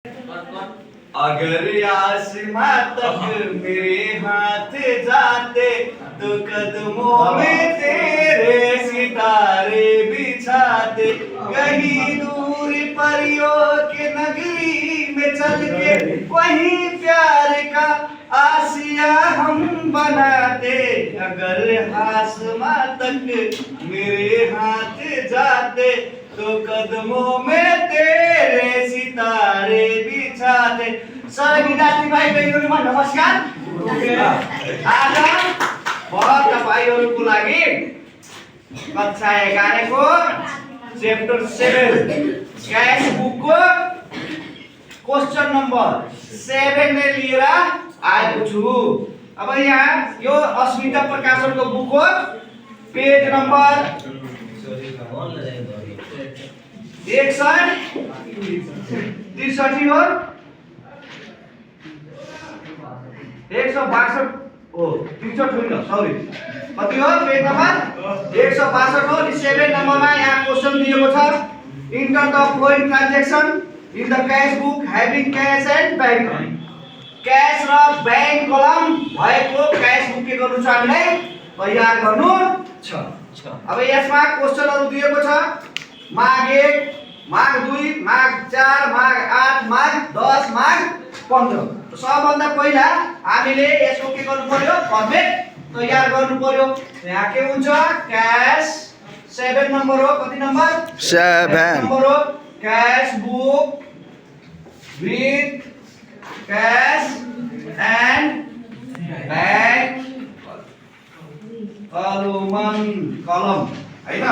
अगर आसमां तक मेरे हाथ जाते तो कदमों में तेरे सितारे बिछाते, कहीं दूर परियों के नगरी में चल के वहीं प्यार का आसिया हम बनाते। अगर आसमां तक मेरे हाथ जाते तो कदमों में तेरे सितारे बिछाते। सर विद्यार्थी भाइ बहिनीहरुमा नमस्कार। आज म तपाईहरुको लागि कक्षा 11 को चैप्टर 7 क्याश बुक को क्वेश्चन नम्बर 7 ने लिएर आएको छु। अब यहाँ यो अस्मिता प्रकाशनको बुक हो, पेज नम्बर 163 हो, 162 हो, 63 होइन, सरी कति हो, पेज नम्बर 162 हो। 7 नम्बरमा यहाँ क्वेशन दिएको छ, enter the following transaction in the cash book having cash and bank money. Cash र बैंक कलम भएको क्याश बुक के गर्नु छ, हामीलाई तयार गर्नु छ। अब यसमा क्वेशनहरु दिएको छ, माग 1, माग 2, माग 4, माग 8, माग 10, माग 15। सबभन्दा पहिला हामीले यसको के गर्नु पर्यो, फर्मेट तयार गर्नु पर्यो। यहाँ के हुन्छ, क्याश 7 नम्बर हो, कति नम्बर 7 नम्बर हो, cash book with cash and bank कलम हैन।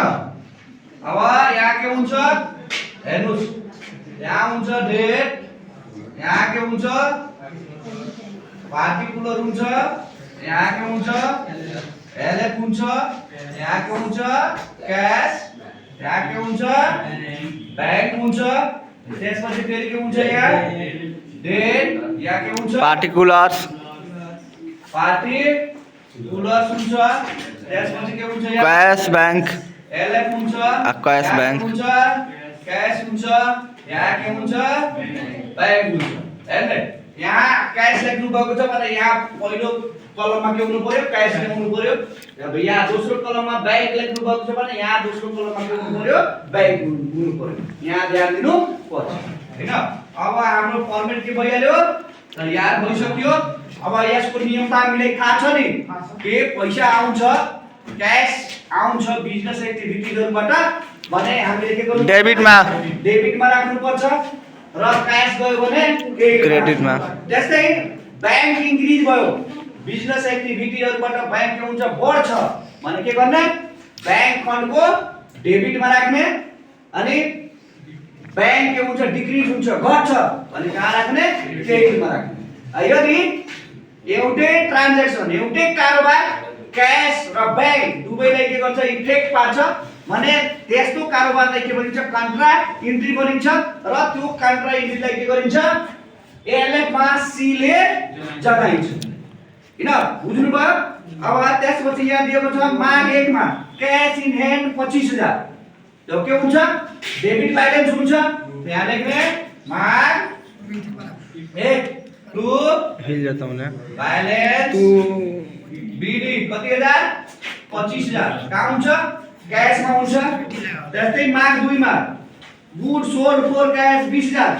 अब यहाँ के हुन्छ हेर्नुस्, यहाँ हुन्छ डेट, यहाँ के हुन्छ पार्टिकुलर हुन्छ, यहाँ के हुन्छ एलएफ हुन्छ, यहाँ के हुन्छ क्याश, यहाँ के हुन्छ बैंक हुन्छ, त्यसपछि फेरि के हुन्छ यहाँ डेट, यहाँ के हुन्छ पार्टिकुलर्स हुन्छ, त्यसपछि के हुन्छ यहाँ क्याश बैंक एलएफ हुन्छ, क्याश बैंक हुन्छ, क्याश हुन्छ, यहाँ के हुन्छ बैंक हुन्छ। हेर्नु यहाँ क्याश लेख्नु भएको छ भने यहाँ पहिलो कलममा के हुनु पर्यो, क्याश लेख्नु पर्यो। अब यहाँ दोस्रो कलममा बैंक लेख्नु भएको छ भने यहाँ दोस्रो कलममा के हुनु पर्यो, बैंक हुनु पर्यो। यहाँ ध्यान दिनु पर्छ हैन। अब हाम्रो फर्मेट के भइहाल्यो, तयार भइसक्यो। अब यसको नियम त हामीलाई थाहा छ नि, के पैसा आउँछ, क्याश आउँछ बिजनेस एक्टिभिटीहरुबाट भने हामीले के गर्नु, डेबिटमा राख्नु पर्छ र क्याश गयो भने क्रेडिटमा। जस्तै बैंक इन्क्रिज भयो, बिजनेस एक्टिभिटीहरुबाट बैंक के हुन्छ बढ्छ भने के गर्ने, बैंक फन्डको डेबिटमा राख्ने, अनि बैंक के हुन्छ डिक्रिज हुन्छ घट्छ भने कहाँ राख्ने, क्रेडिटमा राख्ने। यदि एउटै ट्रान्ज्याक्सन एउटै कारोबार क्याश र बैंक दुवैलाई के गर्छ, इफेक्ट पार्छ भने त्यस्तो कारोबारलाई के भनिन्छ, कन्ट्रा इन्ट्री भनिन्छ र त्यो कन्ट्रा इन्ट्रीलाई के गरिन्छ, एलएफ मा सी ले जगाइन्छ हैन। बुझ्नु भयो। अब त्यसपछि यहाँ दिएको छ माग 1 मा क्याश इन ह्यान्ड 25000, त्यो के हुन्छ डेबिट ब्यालेन्स हुन्छ। यहाँ लेख्ने माग 1 टु हिल जाता हूं ना बैलेंस बीडी कति हजार 25000 कहाँ हुन्छ, क्याश मा हुन्छ। त्यस्तै माग 2 मा गुड सोल्ड फर क्याश 20000,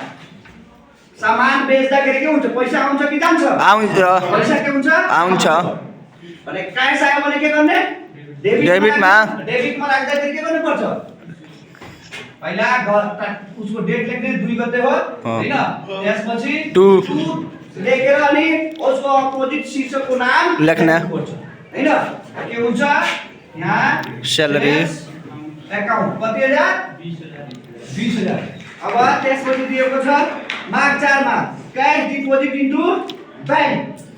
सामान बेच्दाखेरि के हुन्छ, पैसा आउँछ कि जान्छ, आउँछ, पैसा के हुन्छ आउँछ भने क्याश आयो भने के गर्ने, डेबिटमा राख्दाखेरि के गर्नु पर्छ, पहिला उसको डेट लेख्ने 2 गते हो हैन, त्यसपछि 2 लेखेर अनि उसको अपोजिट शीर्षकको नाम लेख्ने पर्छ हैन। के हुन्छ यहाँ सैलरी अकाउन्ट कति हजार 20000। अब त्यसपछि दिएको छ माग 4 मा क्याश डिपोजिट इन्टु बैंक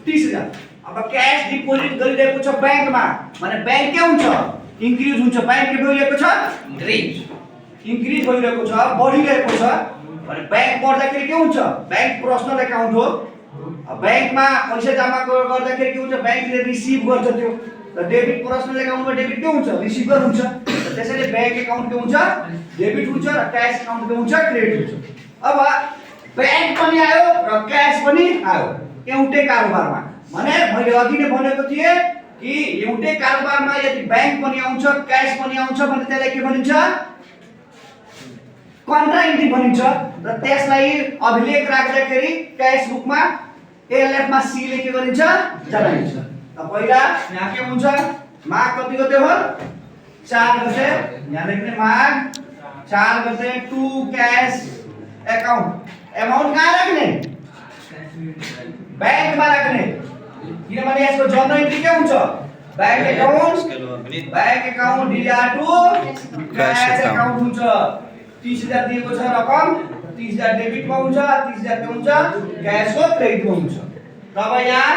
30000। अब क्याश डिपोजिट गरिरहेको छ बैंकमा भने बैंक के हुन्छ, इन्क्रिज हुन्छ, बैंक के भइरहेको छ, इन्क्रिज भइरहेको छ, बढिरहेको छ भने बैंक बढ्दाखेरि के हुन्छ, बैंक पर्सनल अकाउन्ट हो। बैंकमा पैसा जम्मा गर्दाखेरि के हुन्छ, बैंकले रिसिभ गर्छ त्यो, र डेबिट पर्सनल अकाउन्टमा डेबिट के हुन्छ, रिसिभर हुन्छ। त्यसैले बैंक अकाउन्ट के हुन्छ, डेबिट हुन्छ र क्याश अकाउन्ट के हुन्छ, क्रेडिट हुन्छ। अब ब्याङ्क पनि आयो र क्यास पनि आयो एउटै कारोबारमा। भने मैले अघि नै भनेको थिएँ कि एउटै कारोबारमा यदि ब्याङ्क पनि आउँछ क्यास पनि आउँछ भने त्यसलाई के भनिन्छ? कन्ट्रा इन्ट्री भनिन्छ। र त्यसलाई अभिलेख राख्दाखेरि क्यास बुकमा एलएफ मा सी ले के गरिन्छ? जनाइन्छ। त पहिला यहाँ के हुन्छ? माग कति गते हो? 4 गते। यहाँ लेख्ने माग 4 गते टु क्यास अकाउन्ट। अमाउन्ट कहाँ राख्ने? ब्याङ्कमा राख्ने। किनभने यसको जर्नल इन्ट्री के हुन्छ? Bank account DR to cash account हुन्छ। 30,000 दिएको छ रकम, 30,000 डेबिटमा हुन्छ, 30,000 के हुन्छ? क्यासको क्रेडिटमा हुन्छ। तब यहाँ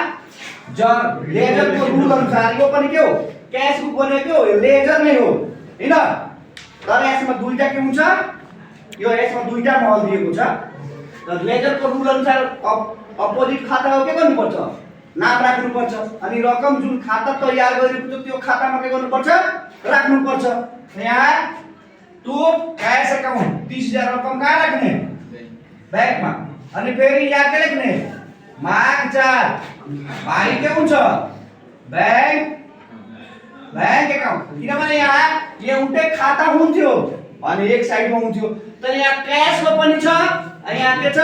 लेजरको रुल अनुसार यो पनि के हो? क्यास बुक बनेको लेजर नै हो हैन? तर यसमा दुईटा के हुन्छ? यो यसमा दुईटा महल दिएको छ। र लेजरको रुल अनुसार अपोजिट खाताको के गर्नुपर्छ? नाम राख्नुपर्छ। अनि रकम जुन खाता तयार गरिएको छ त्यो खातामा के गर्नुपर्छ? राख्नुपर्छ। यहाँ टु क्यास अकाउन्ट 30,000 रकम कहाँ राख्ने? ब्याङ्कमा। अनि फेरि यहाँ के लेख्ने? माग 4 भाइ के हुन्छ? Bank account. किनभने यहाँ एउटै खाता हुन्थ्यो अनि एक साइडमा हुन्थ्यो। तर यहाँ क्यासको पनि छ अनि यहाँ के छ?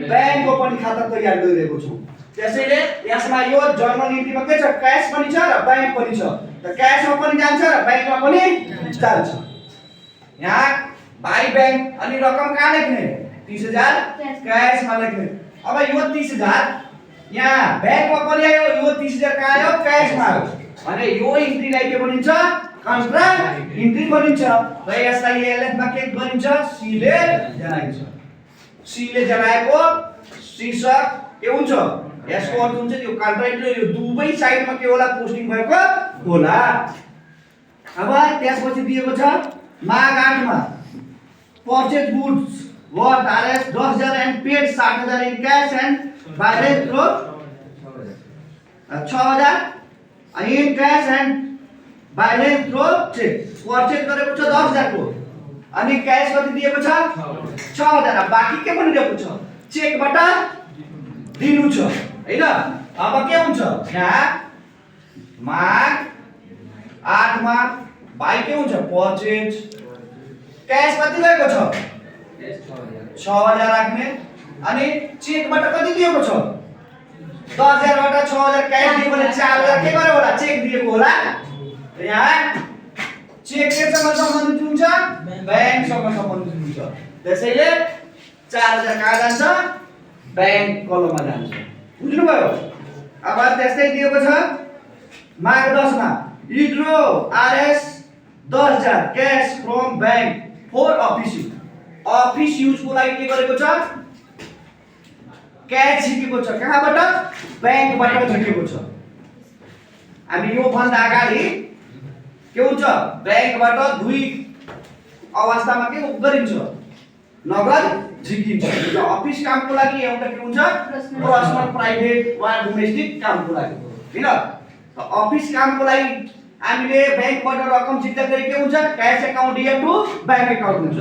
ब्याङ्कको पनि खाता तयार गरिरहेको छु। त्यसैले यसमा यो जर्नल इन्ट्रीमा के छ? क्यास पनि छ र ब्याङ्क पनि छ। त क्यासमा पनि जान्छ र ब्याङ्कमा पनि जान्छ। यहाँ भाइ ब्याङ्क अनि रकम कहाँ लेख्ने? 30,000 क्यासमा लेख्ने। अब यो 30,000 यहाँ ब्याङ्कमा पनि आयो, यो 30,000 कहाँ आयो? क्यासमा आयो। भने यो इन्ट्रीलाई के भनिन्छ? कन्ट्रा इन्ट्री भनिन्छ। र यसलाई एलएफमा के भनिन्छ? सी ले जनाइन्छ। सी ले जनाएको शीर्षक के हुन्छ? यसको अर्थ हुन्छ यो कन्ट्रा इन्ट्री यो दुवै साइडमा के होला? पोस्टिङ भएको होला। अब त्यसपछि दिएको छ माग 8 मा purchase goods worth Rs 10,000 and paid 60,000 in cash and balance through 6,000 in cash and balance through check। Purchase गरेको छ 10,000 को अनि क्याश कति दिएको छ? 6,000। बाँकी के भनिरहेको छ? चेकबाट दिनु छ हैन? अब के हुन्छ? यहाँ माग 8 मा भाइ के हुन्छ? परचेज। क्याश कति गएको छ? 6,000 राख्ने। अनि चेकबाट कति दिएको छ? 10,000 बाट 6,000 क्याश दियो भने 4,000 के गर्यो होला? चेक दिएको होला। यहाँ चेक केसँग सम्बन्धित हुन्छ? ब्याङ्कसँग सम्बन्धित हुन्छ। त्यसैले 4,000 कहाँ जान्छ? ब्याङ्क कलममा जान्छ। बुझ्नुभयो? अब त्यस्तै दिएको छ माग 10 मा withdraw Rs 10,000 cash from bank for office use. अफिस युजको लागि के गरेको छ? क्याश झिकेको छ। कहाँबाट? ब्याङ्कबाट झिकेको छ। हामी यो भन्दा अगाडि के हुन्छ? ब्याङ्कबाट दुई अवस्थामा के गरिन्छ? नगद झिकिन्छ। र अफिस कामको लागि एउटा के हुन्छ? पर्सनल प्राइभेट वा डोमेस्टिक कामको लागि हैन? त अफिस कामको लागि हामीले ब्याङ्कबाट रकम झिक्दाखेरि के हुन्छ? क्याश अकाउन्ट या टु ब्याङ्क अकाउन्ट हुन्छ।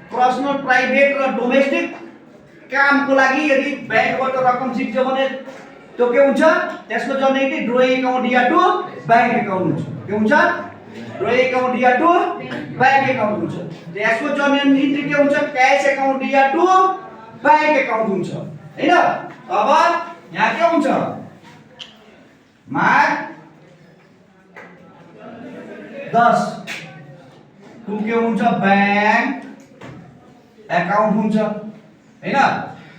पर्सनल प्राइभेट र डोमेस्टिक कामको लागि यदि ब्याङ्कबाट रकम झिक्छ भने त्यो के हुन्छ? त्यसको जर्नल इन्ट्री ड्रोइङ अकाउन्ट या टु ब्याङ्क अकाउन्ट हुन्छ। के हुन्छ? ड्रोइङ अकाउन्ट या टु ब्याङ्क अकाउन्ट हुन्छ। त्यसको जर्नल इन्ट्री के हुन्छ? क्याश अकाउन्ट या टु ब्याङ्क अकाउन्ट हुन्छ हैन? अब यहाँ के हुन्छ? माग 10 टु के हुन्छ? ब्याङ्क अकाउन्ट हुन्छ हैन?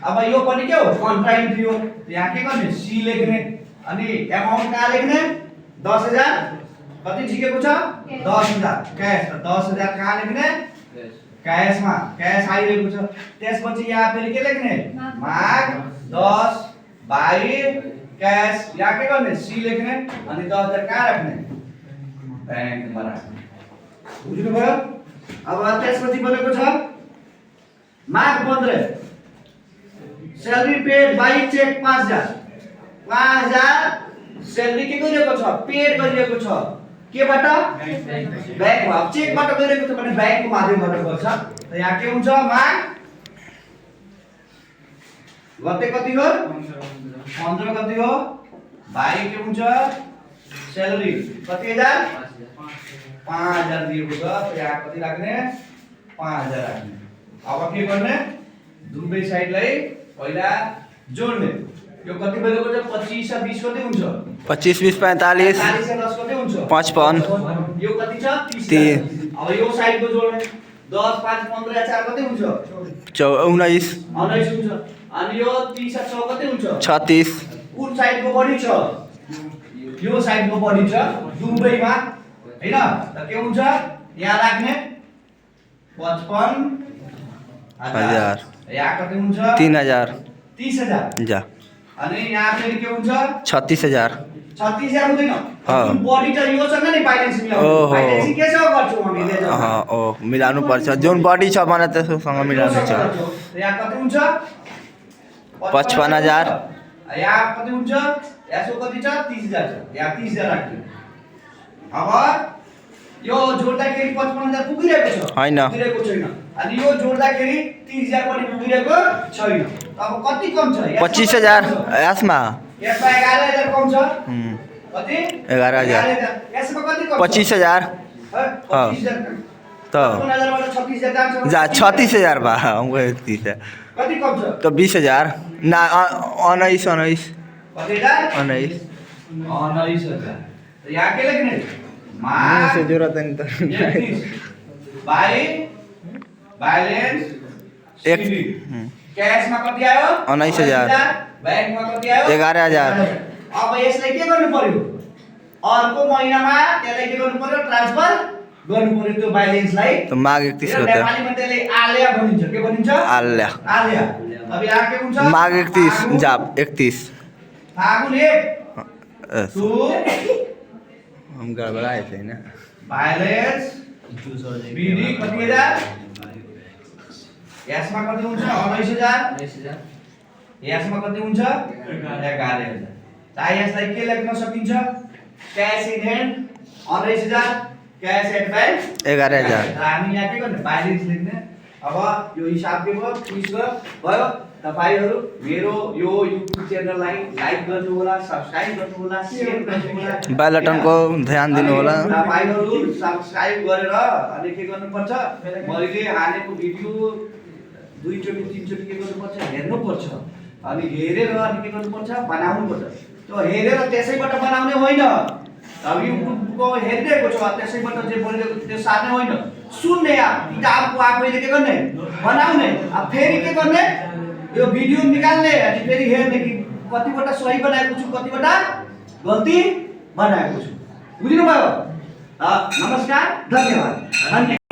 अब यो पनि के हो? कन्ट्रा इन्ट्री हो। यहाँ के गर्ने? सी लेख्ने। अनि अमाउन्ट कहाँ लेख्ने? 10,000 कति झिकेको छ? 10,000 क्याश। 10,000 कहाँ लेख्ने? क्याशमा। क्याश आइरहेको छ। त्यसपछि यहाँ फेरि के लेख्ने? माग 10 बाइ क्याश। यहाँ के गर्ने? सी लेख्ने। अनि 10,000 कहाँ राख्ने? ब्याङ्कमा राख्ने। बुझ्नुभयो? अब त्यसपछि बनेको छ माग 15 salary paid by cheque 5,000। 5,000 salary के गरिएको छ? पेड गरिएको छ। केबाट? ब्याङ्कमा। अब चेकबाट गरिएको छ भने ब्याङ्कको माध्यमबाट गर्छ। त यहाँ के हुन्छ? माग गते कति हो 15 कति हो भाइ के हुन्छ स्यालेरी कति हजार 5000 दिएको छ यहाँ कति राख्ने 5000 राख्ने अब के गर्ने दुवै साइडलाई पहिला जोड्ने यो कति भएको छ 25 र 20 कति हुन्छ 25 20 45 40 र 10 कति हुन्छ 55 यो कति छ 30 अब यो साइडको जोड्ने 10 5 15 4 कति हुन्छ 19 19 हुन्छ अनि यो 30 र 6 कति हुन्छ 36 कुन साइडको बढी छ यो साइडको बढी छ दुवैमा हैन त के हुन्छ यहाँ राख्ने 55,000 यहाँ कति हुन्छ 3000 30,000 जा अनि यहाँ फेरि के हुन्छ 36000 36,000 हुँदैन हाँ। जुन बढी छ योसँग नि फाइनान्स मिलाउनु ओहो। फाइनान्स के छ गर्छौ हामीले ओ मिलाउनु पर्छ जुन बडी छ भने त्यससँग मिलाउनु छ यहाँ कति हुन्छ 55,000 यहाँ कति हुन्छ यसो कति छ 30,000 छ यहाँ 30,000 राख्नु अब यो जोड्दाखेरि 55,000 पुगिरहेको छ हैन। पुगिरहेको छैन अनि यो जोड्दाखेरि 30,000 पनि पुगिरहेको छैन अब कति कम छ 25,000 यसमा यसमा 11,000 कम छ कति 11,000 यसमा कति कम 25,000 हाँ। 25,000 त 55,000 बाट 36,000 जान्छ जा 36,000 बा हमको 30 कति कम छ तो 20,000 ना 19 कति हजार 19 19,000 तो यहाँ के लेख्ने से जरूरत नहीं तो बाई बैलेंस एक कैश में कति आयो 19,000 बैंक में कति आयो 11,000 अब यसलाई के गर्नु पर्यो अर्को महिनामा त्यसलाई के गर्नु पर्यो ट्रान्सफर गर्नु पर्यो त्यो बैलेन्सलाई तो माग 31 यो होता है नेपालीमा त्यसले आल्या भनिन्छ के भनिन्छ आल्या आल्या अब यहाँ के हुन्छ माग 31 जाप 31 फागुन 1 2 हम गड़बड़ाए थे ना बैलेंस बीडी कति हजार यसमा कति हुन्छ 19,000 यसमा कति हुन्छ 11,000 ताई यसलाई के लेख्न सकिन्छ cash in hand 19,000 cash at bank 11,000 हामी यहाँ के गर्ने बैलेन्स लेख्ने अब यो हिसाब के भयो क्लिक भयो तपाईहरु मेरो यो युट्युब च्यानललाई लाइक गर्नु होला सब्स्क्राइब गर्नु होला शेयर गर्नु होला बेल बटन को ध्यान दिनु होला तपाईहरु सब्स्क्राइब गरेर अनि के गर्नुपर्छ मैले हालेको भिडियो दुई चोटी तीन चोटी के गर्नुपर्छ हेर्नु पर्छ अनि हेरेर अनि के गर्नुपर्छ बनाउनु पर्छ त्यो हेरेर त्यसैबाट बनाउने होइन अब युट्युबको हेर्दैको छ त्यसैबाट जे बोलेको त्यो सार्ने होइन सुन्ने किताबको आफैले के गर्ने बनाउने अब फेरि के गर्ने यो भिडियो निकाल्ने अनि फेरि हेर्ने कि कतिवटा सही बनाएको छु कतिवटा गल्ती बनाएको छु बुझ्नु भयो नमस्कार धन्यवाद